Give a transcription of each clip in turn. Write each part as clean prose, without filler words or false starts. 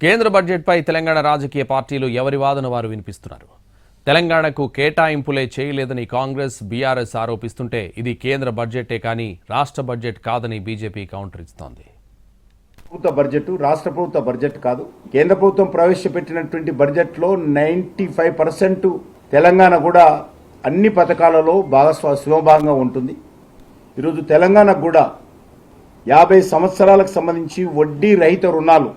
కేంద్ర బడ్జెట్పై తెలంగాణ రాజకీయ పార్టీలు ఎవరి వాదన వారు వినిపిస్తున్నారు. తెలంగాణకు కేటాయింపులే చేయలేదని కాంగ్రెస్, బీఆర్ఎస్ ఆరోపిస్తుంటే ఇది కేంద్ర బడ్జెటే కానీ రాష్ట్ర బడ్జెట్ కాదని బీజేపీ కౌంటర్ ఇస్తోంది. ప్రభుత్వ బడ్జెట్ రాష్ట్ర ప్రభుత్వ బడ్జెట్ కాదు. కేంద్ర ప్రభుత్వం ప్రవేశపెట్టినటువంటి బడ్జెట్లో 95% తెలంగాణ కూడా అన్ని పథకాలలో శివభాగంగా ఉంటుంది. ఈరోజు తెలంగాణకు కూడా 50 సంవత్సరాలకు సంబంధించి వడ్డీ రహిత రుణాలు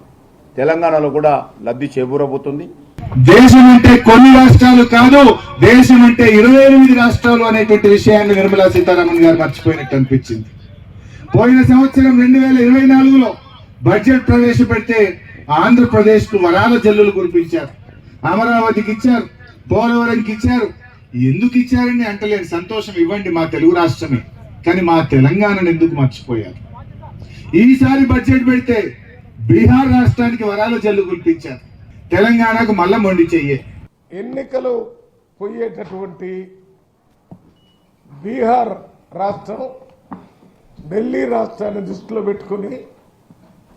తెలంగాణలో కూడా లబ్ధి చేకూరబోతుంది. దేశం అంటే కొన్ని రాష్ట్రాలు కాదు, దేశం అంటే 28 రాష్ట్రాలు అనేటువంటి విషయాన్ని నిర్మలా సీతారామన్ గారు మర్చిపోయినట్టు అనిపించింది. పోయిన సంవత్సరం 2024లో బడ్జెట్ ప్రవేశపెడితే ఆంధ్రప్రదేశ్ కు వరాల జల్లులు కురిపించారు. అమరావతికి ఇచ్చారు, పోలవరంకి ఇచ్చారు. ఎందుకు ఇచ్చారని అంటలేని సంతోషం ఇవ్వండి, మా తెలుగు రాష్ట్రమే. కానీ మా తెలంగాణను ఎందుకు మర్చిపోయారు? ఈసారి బడ్జెట్ పెడితే బీహార్ రాష్ట్రానికి వరాల జల్లు కురిపించారు, తెలంగాణకు మళ్ళా మొండి చెయ్యే. ఎన్నికలు పోయేటటువంటి బీహార్ రాష్ట్రం ఢిల్లీ రాష్ట్రాన్ని దృష్టిలో పెట్టుకుని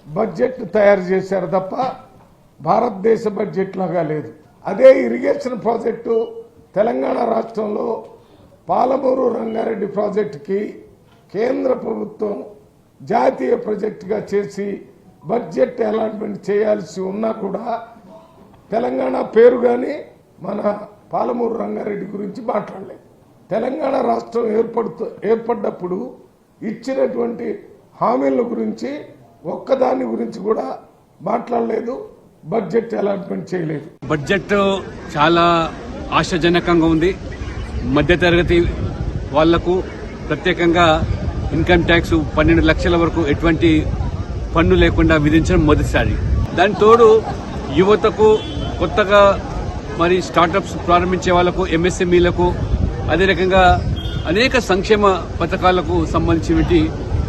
బడ్జెట్ తయారు చేశారు తప్ప భారతదేశ బడ్జెట్ లాగా లేదు. అదే ఇరిగేషన్ ప్రాజెక్టు తెలంగాణ రాష్ట్రంలో పాలమూరు రంగారెడ్డి ప్రాజెక్టుకి కేంద్ర ప్రభుత్వం జాతీయ ప్రాజెక్టుగా చేసి బడ్జెట్ అలాట్మెంట్ చేయాల్సి ఉన్నా కూడా తెలంగాణ పేరు కానీ మన పాలమూరు రంగారెడ్డి గురించి మాట్లాడలేదు. తెలంగాణ రాష్ట్రం ఏర్పడ్డప్పుడు ఇచ్చినటువంటి హామీల గురించి ఒక్కదాని గురించి కూడా మాట్లాడలేదు, బడ్జెట్ అలాట్మెంట్ చేయలేదు. బడ్జెట్ చాలా ఆశాజనకంగా ఉంది. మధ్యతరగతి వాళ్లకు ప్రత్యేకంగా ఇన్కమ్ ట్యాక్స్ 12 లక్షల వరకు ఎటువంటి పన్ను లేకుండా విధించడం మొదటిసారి. దాని తోడు యువతకు, కొత్తగా మరి స్టార్టప్స్ ప్రారంభించే వాళ్లకు, ఎంఎస్ఎంఈలకు, అదే రకంగా అనేక సంక్షేమ పథకాలకు సంబంధించి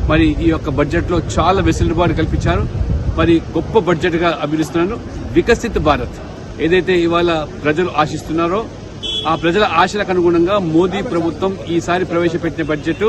మరి ఈ యొక్క బడ్జెట్లో చాలా వెసులుబాటు కల్పించారు. మరి గొప్ప బడ్జెట్ గా అభివర్ణిస్తున్నాను. వికసిత్ భారత్ ఏదైతే ఇవాళ ప్రజలు ఆశిస్తున్నారో ఆ ప్రజల ఆశలకు అనుగుణంగా మోదీ ప్రభుత్వం ఈసారి ప్రవేశపెట్టిన బడ్జెట్